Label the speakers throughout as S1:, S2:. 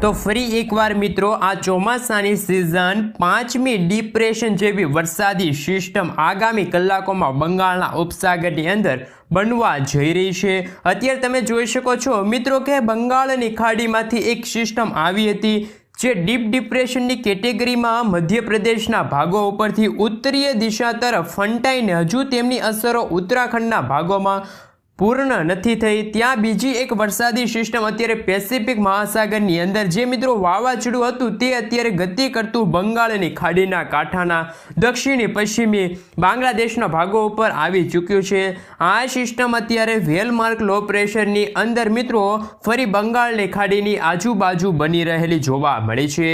S1: તો ફરી એકવાર મિત્રો આ ચોમાસાની સિઝન 5મી ડિપ્રેશન જેવી વરસાદી સિસ્ટમ આગામી કલાકોમાં બંગાળના ઉપસાગરની અંદર બનવા જઈ રહી છે। અત્યારે તમે જોઈ શકો છો મિત્રો કે બંગાળની ખાડીમાંથી એક સિસ્ટમ આવી હતી જે ડીપ ડિપ્રેશનની કેટેગરીમાં મધ્યપ્રદેશના ભાગો ઉપરથી ઉત્તરીય દિશા તરફ ફંટાઈને હજુ તેમની અસરો ઉત્તરાખંડના ભાગોમાં પૂર્ણ નથી થઈ। ત્યાં બીજી એક વરસાદી સિસ્ટમ અત્યારે પેસિફિક મહાસાગરની અંદર જે મિત્રો વાવાઝોડું હતું તે અત્યારે ગતિ કરતું બંગાળની ખાડીના કાંઠાના દક્ષિણી પશ્ચિમી બાંગ્લાદેશના ભાગો ઉપર આવી ચૂક્યું છે। આ સિસ્ટમ અત્યારે વેલમાર્ક લો પ્રેશરની અંદર મિત્રો ફરી બંગાળની ખાડીની આજુબાજુ બની રહેલી જોવા મળી છે।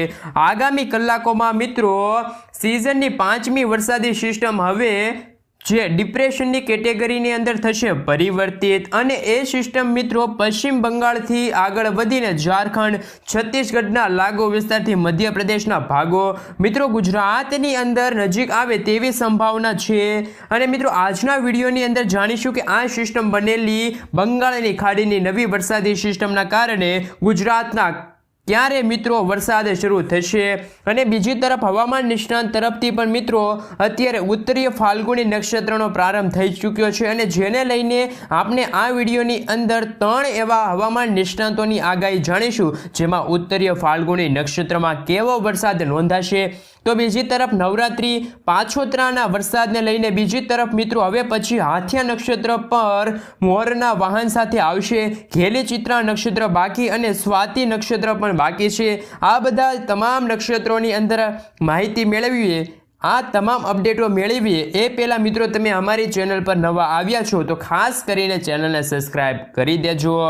S1: આગામી કલાકોમાં મિત્રો સિઝનની 5મી વરસાદી સિસ્ટમ હવે જે ડિપ્રેશનની કેટેગરીની અંદર થશે પરિવર્તિત અને એ સિસ્ટમ મિત્રો પશ્ચિમ બંગાળથી આગળ વધીને ઝારખંડ છત્તીસગઢના લાગુ વિસ્તારથી મધ્યપ્રદેશના ભાગો મિત્રો ગુજરાતની અંદર નજીક આવે તેવી સંભાવના છે। અને મિત્રો આજના વિડીયોની અંદર જાણીશું કે આ સિસ્ટમ બનેલી બંગાળની ખાડીની નવી વરસાદી સિસ્ટમના કારણે ગુજરાતના ક્યારે મિત્રો વરસાદ શરૂ થશે અને બીજી તરફ હવામાન નિષ્ણાંત તરફથી પણ મિત્રો અત્યારે ઉત્તરીય ફાલ્ગુની નક્ષત્રનો પ્રારંભ થઈ ચૂક્યો છે અને જેને લઈને આપણે આ વિડીયોની અંદર 3 એવા હવામાન નિષ્ણાંતોની આગાહી જાણીશું જેમાં ઉત્તરીય ફાલ્ગુની નક્ષત્રમાં કેવો વરસાદ નોંધાશે। તો બીજી તરફ નવરાત્રી પાછોતરાના વરસાદને લઈને બીજી તરફ મિત્રો હવે પછી હાથિયા નક્ષત્ર પર મોરના વાહન સાથે આવશે, ઘેલી ચિત્રા નક્ષત્ર બાકી અને સ્વાતિ નક્ષત્ર પણ બાકી છે। આ બધા તમામ નક્ષત્રોની અંદર માહિતી મેળવીએ, આ તમામ અપડેટો મેળવીએ એ પહેલાં મિત્રો તમે અમારી ચેનલ પર નવા આવ્યા છો તો ખાસ કરીને ચેનલને સબસ્ક્રાઈબ કરી દેજો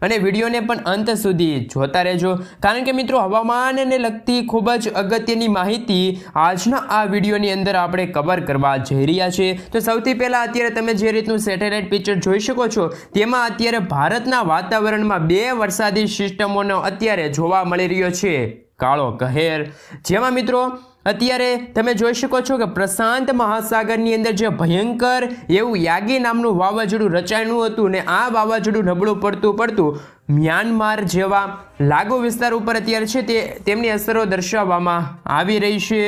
S1: અને વિડીયોને પણ અંત સુધી જોતા રહેજો કારણ કે મિત્રો હવામાનને લગતી ખૂબ જ અગત્યની માહિતી આજના આ વિડીયોની અંદર આપણે કવર કરવા જઈ રહ્યા છીએ। તો સૌથી પહેલાં અત્યારે તમે જે રીતનું સેટેલાઇટ પિક્ચર જોઈ શકો છો તેમાં અત્યારે ભારતના વાતાવરણમાં 2 વરસાદી સિસ્ટમોનો અત્યારે જોવા મળી રહ્યો છે કાળો કહેર, જેમાં મિત્રો અત્યારે તમે જોઈ શકો છો કે પ્રશાંત મહાસાગરની અંદર જે ભયંકર એવું યાગી નામનું વાવાઝોડું રચાયું હતું ને આ વાવાઝોડું નબળું પડતું મ્યાનમાર જેવા લાગુ વિસ્તાર ઉપર અત્યારે છે તેમની અસરો દર્શાવવામાં આવી રહી છે।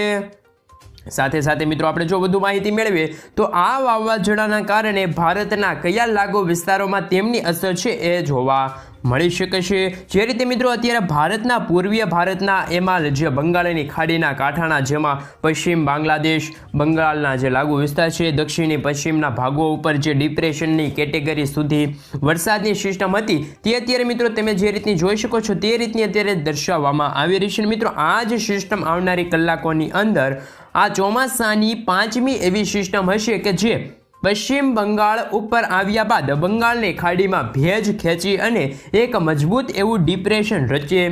S1: સાથે સાથે મિત્રો આપણે જો વધુ માહિતી મેળવીએ તો આ વાવાઝોડાના કારણે ભારતના કયા લાગુ વિસ્તારોમાં તેમની અસર છે એ જોવા મળી શકે છે। જે રીતે મિત્રો અત્યારે ભારતના પૂર્વીય ભારતના એમાં જે બંગાળની ખાડીના કાંઠાના જેમાં પશ્ચિમ બાંગ્લાદેશ બંગાળના જે લાગુ વિસ્તાર છે દક્ષિણી પશ્ચિમના ભાગો ઉપર જે ડિપ્રેશનની કેટેગરી સુધી વરસાદની સિસ્ટમ હતી તે અત્યારે મિત્રો તમે જે રીતની જોઈ શકો છો તે રીતની અત્યારે દર્શાવવામાં આવી રહી છે। મિત્રો આ જ સિસ્ટમ આવનારી કલાકોની અંદર આ ચોમાસાની 5મી એવી સિસ્ટમ હશે કે જે પશ્ચિમ બંગાળ ઉપર આવ્યા બાદ બંગાળની ખાડીમાં ભેજ ખેંચી અને એક મજબૂત એવું ડિપ્રેશન રચે।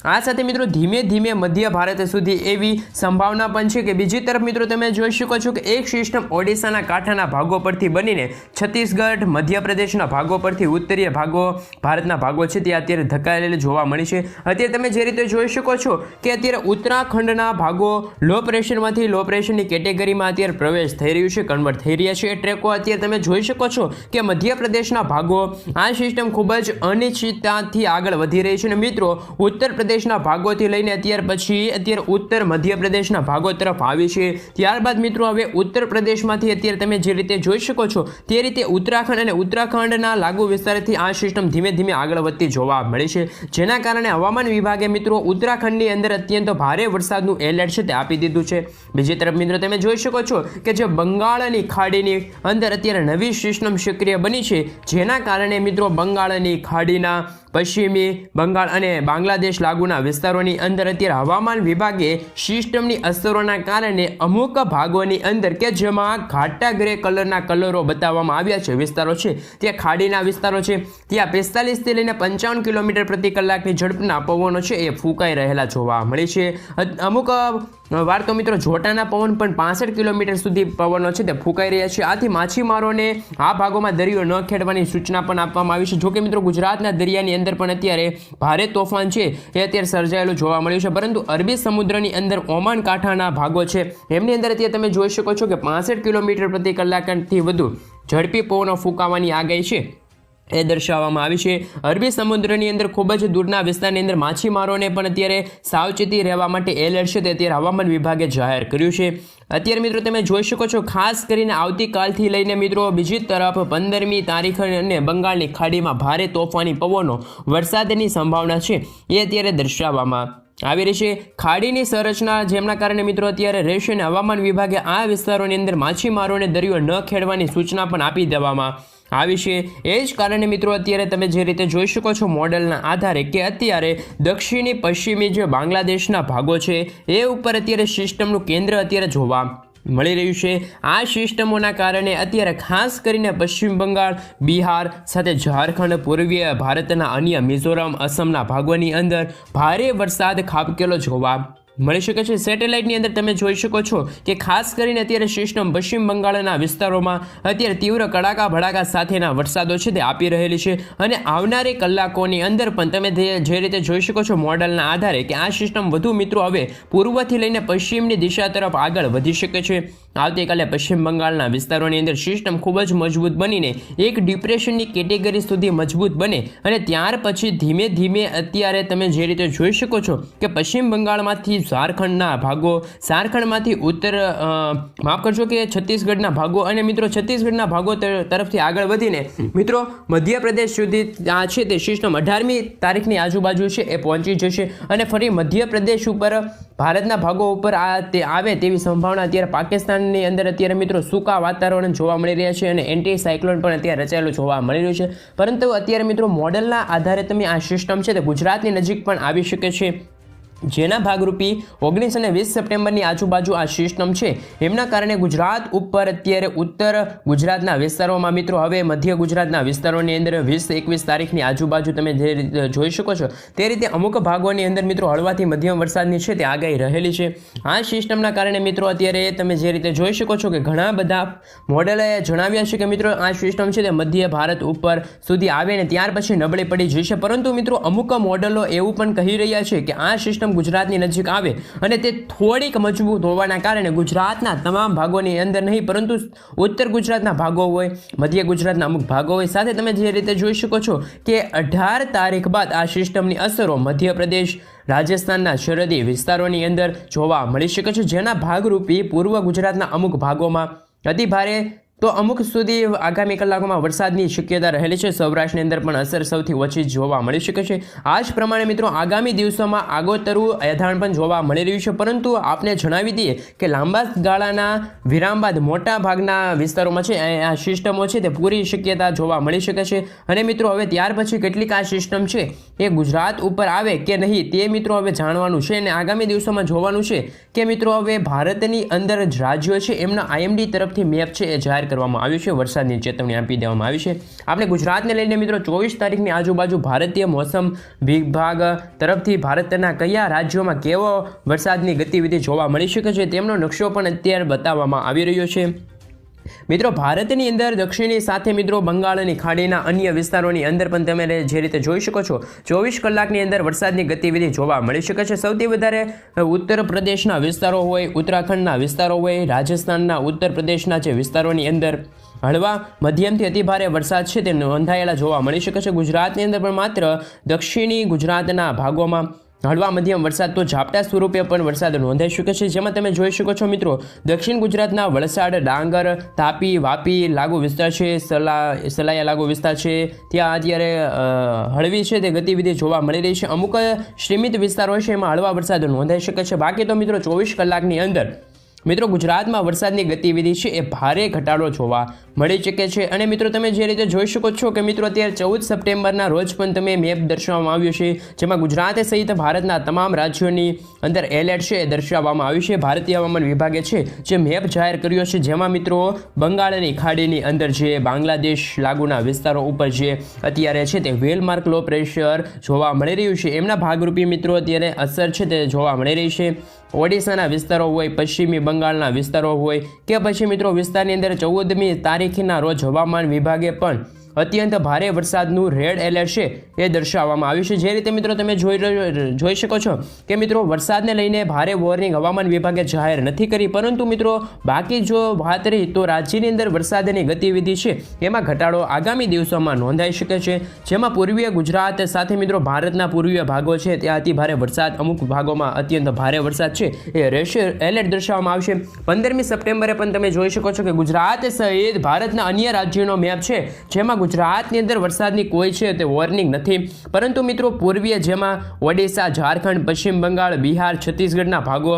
S1: આ સાથે મિત્રો ધીમે ધીમે મધ્ય ભારત સુધી એવી સંભાવના પણ છે કે બીજી તરફ મિત્રો તમે જોઈ શકો છો કે એક સિસ્ટમ ઓડિશાના કાંઠાના ભાગો પરથી બનીને છત્તીસગઢ મધ્યપ્રદેશના ભાગો પરથી ઉત્તરીય ભાગો ભારતના ભાગો છે તે અત્યારે ધકેલેલી જોવા મળી છે। અત્યારે તમે જે રીતે જોઈ શકો છો કે અત્યારે ઉત્તરાખંડના ભાગો લો પ્રેશરમાંથી લો પ્રેશરની કેટેગરીમાં અત્યારે પ્રવેશ થઈ રહ્યું છે, કન્વર્ટ થઈ રહ્યા છે। એ ટ્રેકો અત્યારે તમે જોઈ શકો છો કે મધ્યપ્રદેશના ભાગો આ સિસ્ટમ ખૂબ જ અનિશ્ચિતતાથી આગળ વધી રહી છે અને મિત્રો ઉત્તર પ્રદેશના ભાગોથી લઈને અત્યારે ઉત્તર મધ્યપ્રદેશના ભાગો તરફ આવી છે। ત્યારબાદ મિત્રો હવે ઉત્તર પ્રદેશમાંથી અત્યારે તમે જે રીતે જોઈ શકો છો તે રીતે ઉત્તરાખંડ અને ઉત્તરાખંડના લાગુ વિસ્તારથી આ સિસ્ટમ ધીમે ધીમે આગળ વધતી જોવા મળી છે, જેના કારણે હવામાન વિભાગે મિત્રો ઉત્તરાખંડની અંદર અત્યંત ભારે વરસાદનું એલર્ટ છે તે આપી દીધું છે। બીજી તરફ મિત્રો તમે જોઈ શકો છો કે જે બંગાળની ખાડીની અંદર અત્યારે નવી સિસ્ટમ સક્રિય બની છે જેના કારણે મિત્રો બંગાળની ખાડીના પશ્ચિમી બંગાળ અને બાંગ્લાદેશ લાગુના વિસ્તારોની અંદર અત્યારે હવામાન વિભાગે સિસ્ટમની અસરોના કારણે અમુક ભાગોની અંદર કે જેમાં ઘાટા ગ્રે કલરના કલરો બતાવવામાં આવ્યા છે વિસ્તારો છે ત્યાં ખાડીના વિસ્તારો છે ત્યાં 45થી લઈને 55 કિલોમીટર પ્રતિ કલાકની ઝડપના પવનો છે એ ફૂંકાઈ રહેલા જોવા મળે છે। અમુક વાર તો મિત્રો જોટાના પવન પણ 65 કિલોમીટર સુધી પવનો છે તે ફૂંકાઈ રહ્યા છે। આથી માછીમારોને આ ભાગોમાં દરિયો ન ખેડવાની સૂચના પણ આપવામાં આવી છે। જોકે મિત્રો ગુજરાતના દરિયાની અંદર પણ અત્યારે ભારે તોફાન છે એ અત્યારે સર્જાયેલું જોવા મળ્યું છે, પરંતુ અરબી સમુદ્રની અંદર ઓમાન કાંઠાના ભાગો છે એમની અંદર અત્યારે તમે જોઈ શકો છો કે 65 કિલોમીટર પ્રતિ કલાકથી વધુ ઝડપી પવનો ફૂંકાવાની આગાહી છે એ દર્શાવવામાં આવી છે। અરબી સમુદ્રની અંદર ખૂબ જ દૂરના વિસ્તારની અંદર માછીમારોને પણ અત્યારે સાવચેતી રહેવા માટે એલર્ટ છે તે અત્યારે હવામાન વિભાગે જાહેર કર્યું છે। અત્યારે મિત્રો તમે જોઈ શકો છો, ખાસ કરીને આવતીકાલથી લઈને મિત્રો બીજી તરફ 15મી તારીખ અને બંગાળની ખાડીમાં ભારે તોફાની પવનો વરસાદની સંભાવના છે એ અત્યારે દર્શાવવામાં આવી રહી છે। ખાડીની સંરચના જેમના કારણે મિત્રો અત્યારે રહેશે અને હવામાન વિભાગે આ વિસ્તારોની અંદર માછીમારોને દરિયો ન ખેડવાની સૂચના પણ આપી દેવામાં આવી છે। એ જ કારણે મિત્રો અત્યારે તમે જે રીતે જોઈ શકો છો મોડલના આધારે કે અત્યારે દક્ષિણી પશ્ચિમી જે બાંગ્લાદેશના ભાગો છે એ ઉપર અત્યારે સિસ્ટમનું કેન્દ્ર અત્યારે જોવા મળી રહ્યું છે। આ સિસ્ટમોના કારણે અત્યારે ખાસ કરીને પશ્ચિમ બંગાળ, બિહાર સાથે ઝારખંડ, પૂર્વીય ભારતના અન્ય મિઝોરમ, અસમના ભાગોની અંદર ભારે વરસાદ ખાબકેલો જોવા મળી શકે છે। સેટેલાઇટની અંદર તમે જોઈ શકો છો કે ખાસ કરીને અત્યારે સિસ્ટમ પશ્ચિમ બંગાળના વિસ્તારોમાં અત્યારે તીવ્ર કડાકા ભડાકા સાથેના વરસાદો છે તે આપી રહેલી છે અને આવનારી કલાકોની અંદર પણ તમે જે રીતે જોઈ શકો છો મોડલના આધારે કે આ સિસ્ટમ વધુ મિત્રો હવે પૂર્વથી લઈને પશ્ચિમની દિશા તરફ આગળ વધી શકે છે। આવતીકાલે પશ્ચિમ બંગાળના વિસ્તારોની અંદર સિસ્ટમ ખૂબ જ મજબૂત બનીને એક ડિપ્રેશનની કેટેગરી સુધી મજબૂત બને અને ત્યાર પછી ધીમે ધીમે અત્યારે તમે જે રીતે જોઈ શકો છો કે પશ્ચિમ બંગાળમાંથી ઝારખંડના ભાગો, ઝારખંડમાંથી ઉત્તર માફ કરજો કે છત્તીસગઢના ભાગો અને મિત્રો છત્તીસગઢના ભાગો તરફથી આગળ વધીને મિત્રો મધ્યપ્રદેશ સુધી આ છે તે સિસ્ટમ 18મી તારીખની આજુબાજુ છે એ પહોંચી જશે અને ફરી મધ્યપ્રદેશ ઉપર ભારતના ભાગો ઉપર તે આવે તેવી સંભાવના અત્યારે પાકિસ્તાનની અંદર અત્યારે મિત્રો સૂકા વાતાવરણ જોવા મળી રહ્યા છે અને એન્ટી સાયક્લોન પણ અત્યારે રચાયેલું જોવા મળી રહ્યું છે। પરંતુ અત્યારે મિત્રો મોડલના આધારે તમે આ સિસ્ટમ છે તે ગુજરાતની નજીક પણ આવી શકે છે, જેના ભાગરૂપી 19 અને 20 સપ્ટેમ્બરની આજુબાજુ આ સિસ્ટમ છે એમના કારણે ગુજરાત ઉપર અત્યારે ઉત્તર ગુજરાતના વિસ્તારોમાં મિત્રો હવે મધ્ય ગુજરાતના વિસ્તારોની અંદર 20-21 તારીખની આજુબાજુ તમે જે રીતે જોઈ શકો છો તે રીતે અમુક ભાગોની અંદર મિત્રો હળવાથી મધ્યમ વરસાદની છે તે આગાહી રહેલી છે। આ સિસ્ટમના કારણે મિત્રો અત્યારે તમે જે રીતે જોઈ શકો છો કે ઘણા બધા મોડેલે જણાવ્યા છે કે મિત્રો આ સિસ્ટમ છે તે મધ્ય ભારત ઉપર સુધી આવે ને ત્યાર પછી નબળી પડી જશે, પરંતુ મિત્રો અમુક મોડેલો એવું પણ કહી રહ્યા છે કે આ સિસ્ટમ ગુજરાતની નજીક આવે અને તે થોડીક મજબૂત હોવાના કારણે ગુજરાતના તમામ ભાગોની અંદર નહીં પરંતુ ઉત્તર ગુજરાતના ભાગો હોય, મધ્ય ગુજરાતના અમુક ભાગો હોય, સાથે તમે જે રીતે જોઈ શકો છો કે 18 તારીખ બાદ આ સિસ્ટમની અસરો મધ્યપ્રદેશ, રાજસ્થાનના સરહદી વિસ્તારોની અંદર જોવા મળી શકે છે, જેના ભાગરૂપી પૂર્વ ગુજરાતના અમુક ભાગોમાં અતિ ભારે તો અમુક સુધી આગામી કલાકોમાં વરસાદની શક્યતા રહેલી છે। સૌરાષ્ટ્રની અંદર પણ અસર સૌથી ઓછી જોવા મળી શકે છે। આ જ પ્રમાણે મિત્રો આગામી દિવસોમાં આગોતરું એધાણ પણ જોવા મળી રહ્યું છે, પરંતુ આપને જણાવી દઈએ કે લાંબા ગાળાના વિરામ બાદ મોટા ભાગના વિસ્તારોમાં છે આ સિસ્ટમો છે તે પૂરી શક્યતા જોવા મળી શકે છે અને મિત્રો હવે ત્યાર પછી કેટલીક આ સિસ્ટમ છે એ ગુજરાત ઉપર આવે કે નહીં તે મિત્રો હવે જાણવાનું છે અને આગામી દિવસોમાં જોવાનું છે કે મિત્રો હવે ભારતની અંદર જ રાજ્યો છે એમના IMD તરફથી મેપ છે એ જાહેર કરવામાં આવ્યું છે, વરસાદની ચેતવણી આપી દેવામાં આવી છે। આપણે ગુજરાતને લઈને મિત્રો 24 તારીખની આજુબાજુ ભારતીય મોસમ વિભાગ તરફથી ભારતના કયા રાજ્યોમાં કેવો વરસાદની ગતિવિધિ જોવા મળી શકે છે તેમનો નકશો પણ અત્યારે બતાવવામાં આવી રહ્યો છે। મિત્રો ભારતની અંદર દક્ષિણી સાથે મિત્રો બંગાળની ખાડીના અન્ય વિસ્તારોની અંદર પણ તમે જે રીતે જોઈ શકો છો 24 કલાકની અંદર વરસાદની ગતિવિધિ જોવા મળી શકે છે। સૌથી વધારે ઉત્તર પ્રદેશના વિસ્તારો હોય, ઉત્તરાખંડના વિસ્તારો હોય, રાજસ્થાનના ઉત્તર પ્રદેશના જે વિસ્તારોની અંદર હળવા મધ્યમથી અતિભારે વરસાદ છે તે નોંધાયેલા જોવા મળી શકે છે। ગુજરાતની અંદર પણ માત્ર દક્ષિણી ગુજરાતના ભાગોમાં હળવા મધ્યમ વરસાદ તો ઝાપટા સ્વરૂપે પણ વરસાદ નોંધાઈ શકે છે, જેમાં તમે જોઈ શકો છો મિત્રો દક્ષિણ ગુજરાતના વલસાડ, ડાંગર, તાપી, વાપી લાગુ વિસ્તાર છે, સલાયા લાગુ વિસ્તાર છે, ત્યાં અત્યારે હળવી છે તે ગતિવિધિ જોવા મળી રહી છે। અમુક સીમિત વિસ્તારો છે એમાં હળવા વરસાદ નોંધાઈ શકે છે, બાકી તો મિત્રો 24 કલાકની અંદર મિત્રો ગુજરાતમાં વરસાદની ગતિવિધિ છે એ ભારે ઘટાડો જોવા મળી શકે છે। અને મિત્રો તમે જે રીતે જોઈ શકો છો કે મિત્રો અત્યારે 14 સપ્ટેમ્બરના રોજ પણ તમે મેપ દર્શાવવામાં આવ્યો છે, જેમાં ગુજરાત સહિત ભારતના તમામ રાજ્યોની અંદર એલર્ટ છે એ દર્શાવવામાં આવ્યું છે। ભારતીય હવામાન વિભાગે છે જે મેપ જાહેર કર્યો છે, જેમાં મિત્રો બંગાળની ખાડીની અંદર જે બાંગ્લાદેશ લાગુના વિસ્તારો ઉપર જે અત્યારે છે તે વેલમાર્ક લો પ્રેશર જોવા મળી રહ્યું છે એમના ભાગરૂપી મિત્રો અત્યારે અસર છે તે જોવા મળી રહી છે। ઓડિશાના વિસ્તારો હોય, પશ્ચિમી બંગાળના વિસ્તારો હોય કે પછી મિત્રો વિસ્તારની અંદર 14મી તારીખના રોજ હવામાન વિભાગે પણ અત્યંત ભારે વરસાદનું રેડ એલર્ટ છે એ દર્શાવવામાં આવ્યું છે। જે રીતે મિત્રો તમે જોઈ શકો છો કે મિત્રો વરસાદને લઈને ભારે વોર્નિંગ હવામાન વિભાગે જાહેર નથી કરી, પરંતુ મિત્રો બાકી જો વાત રહી તો રાજ્યની અંદર વરસાદની ગતિવિધિ છે એમાં ઘટાડો આગામી દિવસોમાં નોંધાઈ શકે છે, જેમાં પૂર્વીય ગુજરાત સાથે મિત્રો ભારતના પૂર્વીય ભાગો છે ત્યાં અતિ ભારે વરસાદ, અમુક ભાગોમાં અત્યંત ભારે વરસાદ છે એ રેડ એલર્ટ દર્શાવવામાં આવશે। 15મી સપ્ટેમ્બરે પણ તમે જોઈ શકો છો કે ગુજરાત સહિત ભારતના અન્ય રાજ્યોનો મેપ છે, જેમાં ગુજરાતની અંદર વરસાદની કોઈ છે તે વોર્નિંગ નથી, પરંતુ મિત્રો પૂર્વીય જેમાં ઓડિશા, ઝારખંડ, પશ્ચિમ બંગાળ, બિહાર, છત્તીસગઢના ભાગો,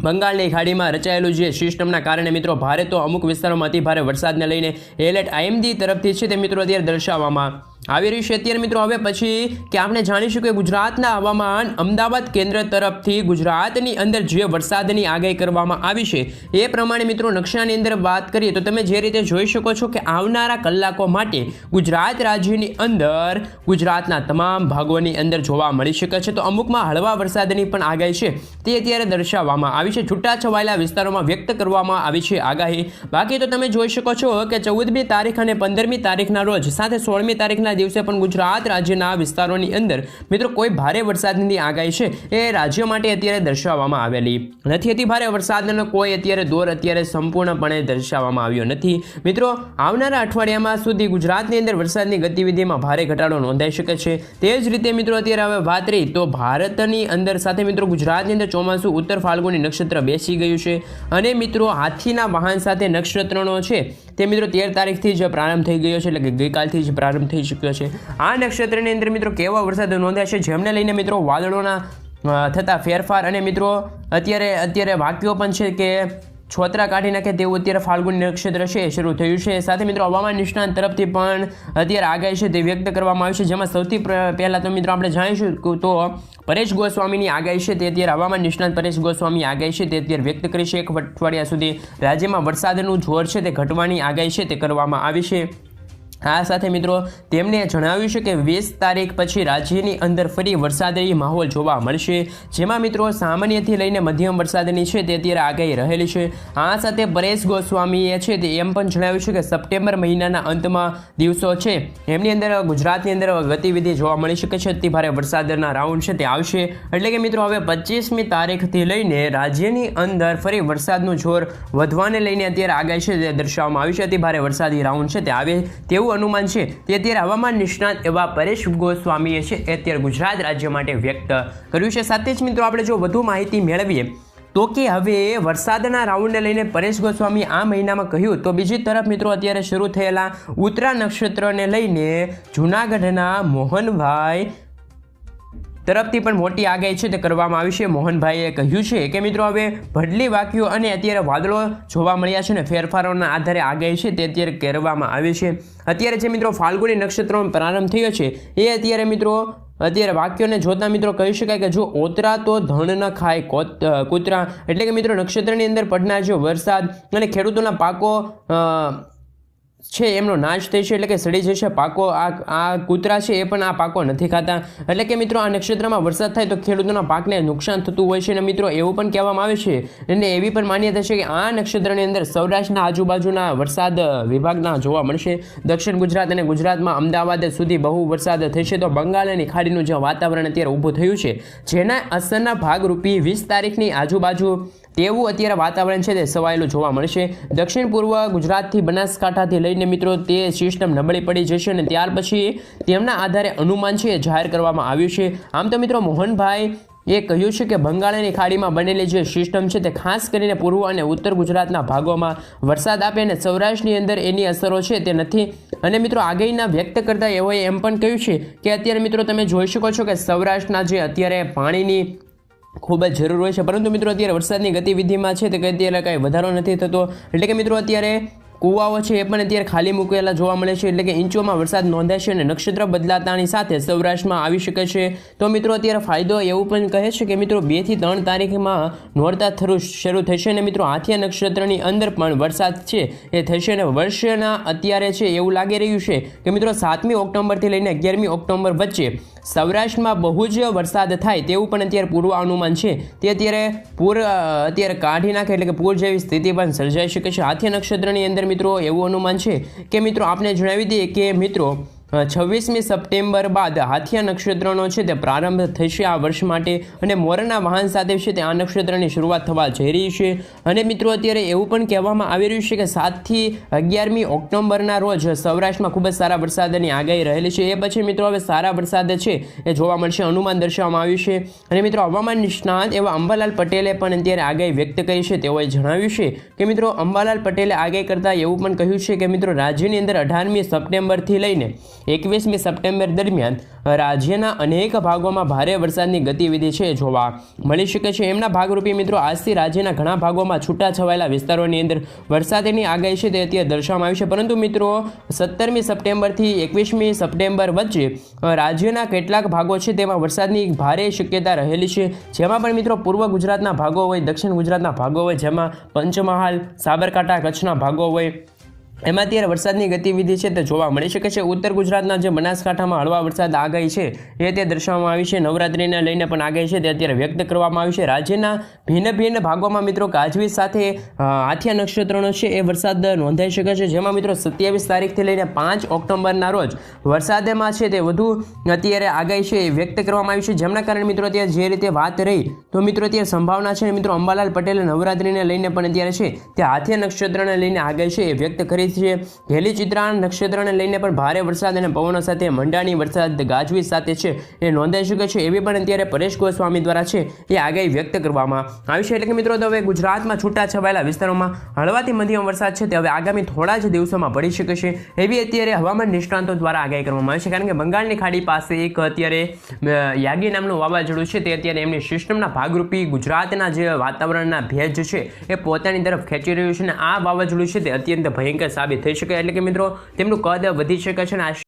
S1: બંગાળની ખાડીમાં રચાયેલું જે સિસ્ટમના કારણે મિત્રો ભારે તો અમુક વિસ્તારોમાં અતિ ભારે વરસાદને લઈને એલર્ટ આઈએમડી તરફથી છે તે મિત્રો અત્યારે દર્શાવવામાં આવી રહ્યું છે। અત્યારે મિત્રો હવે પછી કે આપણે જાણીશું કે ગુજરાતના હવામાન અમદાવાદ કેન્દ્ર તરફથી ગુજરાતની અંદર જે વરસાદની આગાહી કરવામાં આવી છે એ પ્રમાણે મિત્રો નકશાની અંદર વાત કરીએ તો તમે જે રીતે જોઈ શકો છો કે આવનારા કલાકો માટે ગુજરાત રાજ્યની અંદર ગુજરાતના તમામ ભાગોની અંદર જોવા મળી શકે છે, તો અમુકમાં હળવા વરસાદની પણ આગાહી છે તે અત્યારે દર્શાવવામાં આવી છે, છૂટાછવાયેલા વિસ્તારોમાં વ્યક્ત કરવામાં આવી છે આગાહી। બાકી તો તમે જોઈ શકો છો કે 14મી તારીખ અને 15મી તારીખના રોજ સાથે 16મી તારીખના દિવસે પણ ગુજરાત રાજ્યના વિસ્તારોની અંદર મિત્રો કોઈ ભારે વરસાદની આગાહી છે એ રાજ્ય માટે અત્યારે દર્શાવવામાં આવેલી નથી। અતિ ભારે વરસાદનો કોઈ અત્યારે દોર અત્યારે સંપૂર્ણપણે દર્શાવવામાં આવ્યો નથી। મિત્રો આવનારા અઠવાડિયામાં સુધી ગુજરાતની અંદર વરસાદની ગતિવિધિમાં ભારે ઘટાડો નોંધાઈ શકે છે। તે જ રીતે મિત્રો અત્યારે હવે વાત રહી તો ભારતની અંદર સાથે મિત્રો ગુજરાતની અંદર ચોમાસું ઉત્તર ફાલ્ગુની નક્ષત્ર બેસી ગયું છે, અને મિત્રો હાથીના વાહન સાથે નક્ષત્રનો છે તે મિત્રો 13 તારીખથી જ પ્રારંભ થઈ ગયો છે, એટલે કે ગઈકાલથી જ પ્રારંભ થઈ ચૂક્યો છે। આ નક્ષત્રની અંદર મિત્રો કેવા વરસાદ નોંધાશે, જેમને લઈને મિત્રો વાદળોના થતા ફેરફાર અને મિત્રો અત્યારે વાક્યો પણ છે કે છોતરા કાઢી નાખે તેવું અત્યારે ફાલ્ગુની નક્ષત્ર છે શરૂ થયું છે। સાથે મિત્રો હવામાન નિષ્ણાત તરફથી પણ અત્યારે આગાહી છે તે વ્યક્ત કરવામાં આવી છે, જેમાં સૌથી પહેલાં તો મિત્રો આપણે જાણીશું તો પરેશ ગોસ્વામીની આગાહી છે તે અત્યારે હવામાન નિષ્ણાત પરેશ ગોસ્વામી આગાહી છે તે અત્યારે વ્યક્ત કરી છે। એક અઠવાડિયા સુધી રાજ્યમાં વરસાદનું જોર છે તે ઘટવાની આગાહી છે તે કરવામાં આવી છે। આ સાથે મિત્રો તેમણે જણાવ્યું છે કે 20 તારીખ પછી રાજ્યની અંદર ફરી વરસાદી માહોલ જોવા મળશે, જેમાં મિત્રો સામાન્યથી લઈને મધ્યમ વરસાદની છે તે અત્યારે આગાહી રહેલી છે। આ સાથે પરેશ ગોસ્વામીએ છે તે એમ પણ જણાવ્યું છે કે સપ્ટેમ્બર મહિનાના અંતમાં દિવસો છે એમની અંદર ગુજરાતની અંદર ગતિવિધિ જોવા મળી શકે છે, અતિ ભારે વરસાદના રાઉન્ડ છે તે આવશે, એટલે કે મિત્રો હવે 25મી તારીખથી લઈને રાજ્યની અંદર ફરી વરસાદનું જોર વધવાને લઈને અત્યારે આગાહી છે તે દર્શાવવામાં આવી છે, અતિ ભારે વરસાદી રાઉન્ડ છે તે આવે તેવું અનુમાન છે તે અત્યારે હવામાન નિષ્ણાત એવા પરેશ ગોસ્વામીએ છે અત્યારે ગુજરાત રાજ્ય માટે વ્યક્ત કર્યું છે। સાથે જ મિત્રો આપણે જો વધુ માહિતી મેળવીએ તો કે હવે વરસાદના રાઉન્ડને લઈને પરેશ ગોસ્વામી આ મહિનામાં કહ્યું, તો બીજી તરફ મિત્રો અત્યારે શરૂ થયેલા ઉત્તરા નક્ષત્રને લઈને જૂનાગઢના મોહનભાઈ તરફથી પણ મોટી આગાહી છે તે કરવામાં આવી છે। મોહનભાઈએ કહ્યું છે કે મિત્રો હવે ભડલી વાક્યો અને અત્યારે વાદળો જોવા મળ્યા છે ને ફેરફારોના આધારે આગાહી છે તે અત્યારે કરવામાં આવી છે। અત્યારે જે મિત્રો ફાલ્ગુની નક્ષત્રનો પ્રારંભ થયો છે એ અત્યારે મિત્રો વાક્યોને જોતા મિત્રો કહી શકાય કે જો ઓતરા તો ધણ ન ખાય કૂતરા, એટલે કે મિત્રો નક્ષત્રની અંદર પડનાર જો વરસાદ અને ખેડૂતોના પાકો છે એમનો નાશ થઈ છે, એટલે કે સડી જશે પાકો। આ કૂતરા છે એ પણ આ પાકો નથી ખાતા, એટલે કે મિત્રો આ નક્ષત્રમાં વરસાદ થાય તો ખેડૂતોના પાકને નુકસાન થતું હોય છે, અને મિત્રો એવું પણ કહેવામાં આવે છે અને એવી પણ માન્યતા છે કે આ નક્ષત્રની અંદર સૌરાષ્ટ્રના આજુબાજુના વરસાદ વિભાગના જોવા મળશે। દક્ષિણ ગુજરાત અને ગુજરાતમાં અમદાવાદ સુધી બહુ વરસાદ થશે, તો બંગાળની ખાડીનું જે વાતાવરણ અત્યારે ઊભું થયું છે જેના અસરના ભાગરૂપી 20 તારીખની આજુબાજુ તેવું અત્યારે વાતાવરણ છે તે સવાયેલું જોવા મળશે। દક્ષિણ પૂર્વ ગુજરાતથી બનાસકાંઠાથી લઈને મિત્રો તે સિસ્ટમ નબળી પડી જશે અને ત્યાર પછી તેમના આધારે અનુમાન છે જાહેર કરવામાં આવ્યું છે। આમ તો મિત્રો મોહનભાઈ એ કહ્યું છે કે બંગાળની ખાડીમાં બનેલી જે સિસ્ટમ છે તે ખાસ કરીને પૂર્વ અને ઉત્તર ગુજરાતના ભાગોમાં વરસાદ આપે અને સૌરાષ્ટ્રની અંદર એની અસરો છે તે નથી, અને મિત્રો આગાહીના વ્યક્ત કરતા એઓએ એમ પણ કહ્યું છે કે અત્યારે મિત્રો તમે જોઈ શકો છો કે સૌરાષ્ટ્રના જે અત્યારે પાણીની ખૂબ જ જરૂર હોય છે, પરંતુ મિત્રો અત્યારે વરસાદની ગતિવિધિમાં છે તે અત્યારે કાંઈ વધારો નથી થતો, એટલે કે મિત્રો અત્યારે કૂવાઓ છે એ પણ અત્યારે ખાલી મૂકેલા જોવા મળે છે, એટલે કે ઇંચોમાં વરસાદ નોંધાશે અને નક્ષત્ર બદલાતાની સાથે સૌરાષ્ટ્રમાં આવી શકે છે। તો મિત્રો અત્યારે ફાયદો એવું પણ કહે છે કે મિત્રો 2 થી 3 તારીખમાં નોરતા શરૂ થશે અને મિત્રો હાથીયા નક્ષત્રની અંદર પણ વરસાદ છે એ થશે, અને વર્ષના અત્યારે છે એવું લાગી રહ્યું છે કે મિત્રો 7મી ઓક્ટોબરથી લઈને 11મી ઓક્ટોબર વચ્ચે સૌરાષ્ટ્રમાં બહુ જ વરસાદ થાય તેવું પણ અત્યારે પૂર્વાનુમાન છે તે અત્યારે કાઢી નાખે એટલે કે પૂર જેવી સ્થિતિ પણ સર્જાઈ શકે છે. હાથી નક્ષત્રની અંદર મિત્રો એવું અનુમાન છે કે મિત્રો આપને જણાવી દઈએ કે મિત્રો 26મી સપ્ટેમ્બર બાદ હાથિયા નક્ષત્રનો છે તે પ્રારંભ થશે આ વર્ષ માટે અને મોરના વાહન સાથે છે તે આ નક્ષત્રની શરૂઆત થવા જઈ રહી છે. અને મિત્રો અત્યારે એવું પણ કહેવામાં આવી રહ્યું છે કે 7થી 11મી ઓક્ટોબરના રોજ સૌરાષ્ટ્રમાં ખૂબ જ સારા વરસાદની આગાહી રહેલી છે. એ પછી મિત્રો હવે સારા વરસાદ છે એ જોવા મળશે અનુમાન દર્શાવવામાં આવ્યું છે. અને મિત્રો હવામાન નિષ્ણાત એવા અંબાલાલ પટેલે પણ અત્યારે આગાહી વ્યક્ત કરી છે. તેઓએ જણાવ્યું છે કે મિત્રો અંબાલાલ પટેલે આગાહી કરતાં એવું પણ કહ્યું છે કે મિત્રો રાજ્યની અંદર 18મી સપ્ટેમ્બરથી લઈને 21મી સપ્ટેમ્બર દરમિયાન રાજ્યના અનેક ભાગોમાં ભારે વરસાદની ગતિવિધિ છે જોવા મળી શકે છે. એમના ભાગરૂપે મિત્રો આજથી રાજ્યના ઘણા ભાગોમાં છૂટાછવાયેલા વિસ્તારોની અંદર વરસાદની આગાહી છે તે અત્યારે દર્શાવવામાં આવી છે. પરંતુ મિત્રો 17મી સપ્ટેમ્બરથી 21મી સપ્ટેમ્બર વચ્ચે રાજ્યના કેટલાક ભાગો છે તેમાં વરસાદની ભારે શક્યતા રહેલી છે. જેમાં પણ મિત્રો પૂર્વ ગુજરાતના ભાગો હોય, દક્ષિણ ગુજરાતના ભાગો હોય, જેમાં પંચમહાલ, સાબરકાંઠા, કચ્છના ભાગો હોય, એમાં અત્યારે વરસાદની ગતિવિધિ છે તે જોવા મળી શકે છે. ઉત્તર ગુજરાતના જે બનાસકાંઠામાં હળવા વરસાદ આગાહી છે એ તે દર્શાવવામાં આવી છે. નવરાત્રિને લઈને પણ આગાહી છે તે અત્યારે વ્યક્ત કરવામાં આવી છે. રાજ્યના ભિન્ન ભાગોમાં મિત્રો ગાજવીજ સાથે હાથિયા નક્ષત્રનો છે એ વરસાદ નોંધાઈ શકે છે. જેમાં મિત્રો 27 તારીખથી લઈને 5 ઓક્ટોબરના રોજ વરસાદમાં છે તે વધુ અત્યારે આગાહી છે એ વ્યક્ત કરવામાં આવી છે. જેમના કારણે મિત્રો અત્યારે જે રીતે વાત રહી તો મિત્રો અત્યારે સંભાવના છે મિત્રો અંબાલાલ પટેલે નવરાત્રિને લઈને પણ અત્યારે છે તે હાથિયા નક્ષત્રને લઈને આગાહી છે એ વ્યક્ત કરી છે. ઘેલી ચિત્રાણ નક્ષત્રને લઈને પણ ભારે વરસાદ અને પવનો સાથે મંડાણી વરસાદ ગાજવીજ સાથે છે એ નોંધાઈ શકે છે એવી પણ અત્યારે પરેશ ગોસ્વામી દ્વારા છે એ આગાહી વ્યક્ત કરવામાં આવી છે. એટલે કે મિત્રો તો હવે ગુજરાતમાં છૂટાછવાયેલા વિસ્તારોમાં હળવાથી મધ્યમ વરસાદ છે તે હવે આગામી થોડા જ દિવસોમાં પડી શકે છે એવી અત્યારે હવામાન નિષ્ણાંતો દ્વારા આગાહી કરવામાં આવી છે. કારણ કે બંગાળની ખાડી પાસે એક અત્યારે યાગી નામનું વાવાઝોડું છે તે અત્યારે એમની સિસ્ટમના ભાગરૂપી ગુજરાતના જે વાતાવરણના ભેજ છે એ પોતાની તરફ ખેંચી રહ્યું છે અને આ વાવાઝોડું છે તે અત્યંત ભયંકર સાબિત થઈ શકે. એટલે કે મિત્રો તેમનું કદ વધી શકે છે અને